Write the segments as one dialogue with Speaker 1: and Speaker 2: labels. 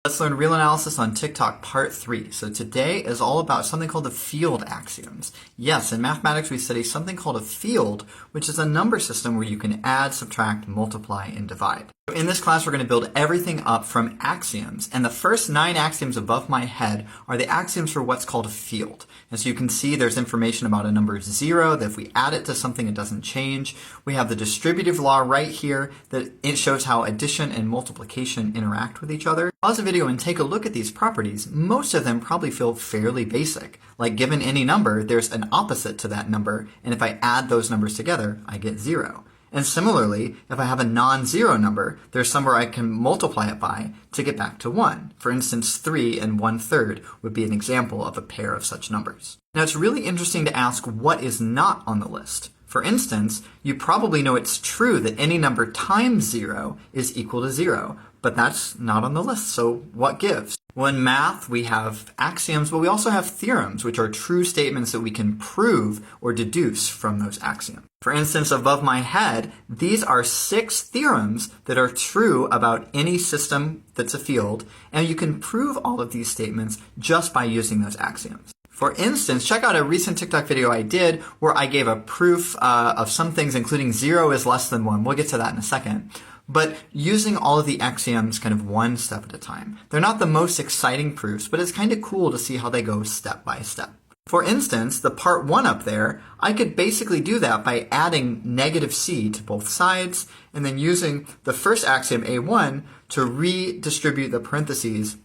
Speaker 1: Let's learn real analysis on TikTok part 3. So today is all about something called the field axioms. Yes, in mathematics we study something called a field, which is a number system where you can add, subtract, multiply, and divide. In this class we're going to build everything up from axioms, and the first 9 axioms above my head are the axioms for what's called a field. And so you can see there's information about a number 0, that if we add it to something it doesn't change. We have the distributive law right here that it shows how addition and multiplication interact with each other. Pause the video and take a look at these properties. Most of them probably feel fairly basic. Like given any number, there's an opposite to that number, and if I add those numbers together, I get 0. And similarly, if I have a non-zero number, there's somewhere I can multiply it by to get back to 1. For instance, 3 and 1/3 would be an example of a pair of such numbers. Now it's really interesting to ask what is not on the list. For instance, you probably know it's true that any number times 0 is equal to 0, but that's not on the list, so what gives? Well, in math, we have axioms, but we also have theorems, which are true statements that we can prove or deduce from those axioms. For instance, above my head, these are 6 theorems that are true about any system that's a field, and you can prove all of these statements just by using those axioms. For instance, check out a recent TikTok video I did where I gave a proof of some things, including 0 is less than 1. We'll get to that in a second. But using all of the axioms kind of one step at a time. They're not the most exciting proofs, but it's kind of cool to see how they go step by step. For instance, the part 1 up there, I could basically do that by adding negative c to both sides, and then using the first axiom, A1, to redistribute the parentheses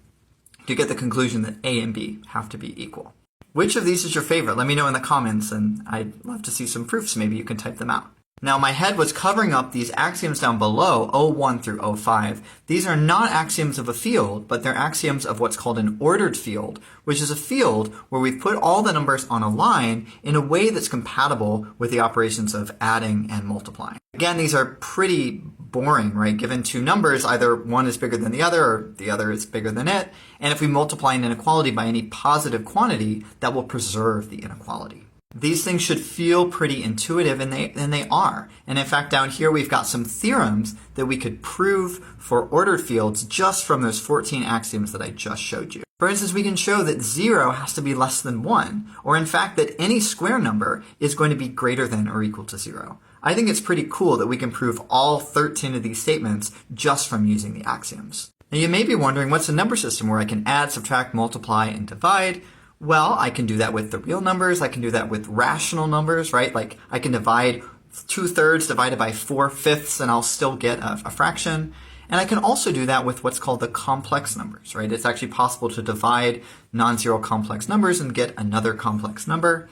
Speaker 1: to get the conclusion that A and B have to be equal. Which of these is your favorite? Let me know in the comments, and I'd love to see some proofs. Maybe you can type them out. Now my head was covering up these axioms down below, O1 through O5. These are not axioms of a field, but they're axioms of what's called an ordered field, which is a field where we've put all the numbers on a line in a way that's compatible with the operations of adding and multiplying. Again, these are pretty boring, right? Given 2 numbers, either one is bigger than the other or the other is bigger than it. And if we multiply an inequality by any positive quantity, that will preserve the inequality. These things should feel pretty intuitive, and they are. And in fact, down here we've got some theorems that we could prove for ordered fields just from those 14 axioms that I just showed you. For instance, we can show that 0 has to be less than 1, or in fact that any square number is going to be greater than or equal to 0. I think it's pretty cool that we can prove all 13 of these statements just from using the axioms. Now you may be wondering, what's a number system where I can add, subtract, multiply, and divide? Well, I can do that with the real numbers. I can do that with rational numbers, right? Like I can divide 2/3 divided by 4/5, and I'll still get a fraction. And I can also do that with what's called the complex numbers, right? It's actually possible to divide non-zero complex numbers and get another complex number.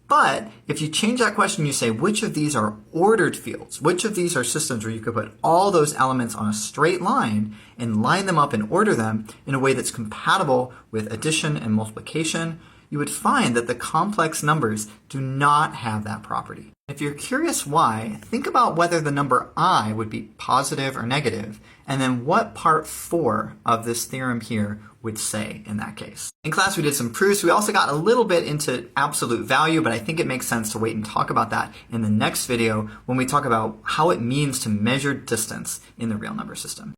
Speaker 1: But if you change that question, you say, which of these are ordered fields? Which of these are systems where you could put all those elements on a straight line and line them up and order them in a way that's compatible with addition and multiplication? You would find that the complex numbers do not have that property. If you're curious why, think about whether the number I would be positive or negative, and then what part 4 of this theorem here would say in that case. In class we did some proofs. We also got a little bit into absolute value, but I think it makes sense to wait and talk about that in the next video when we talk about how it means to measure distance in the real number system.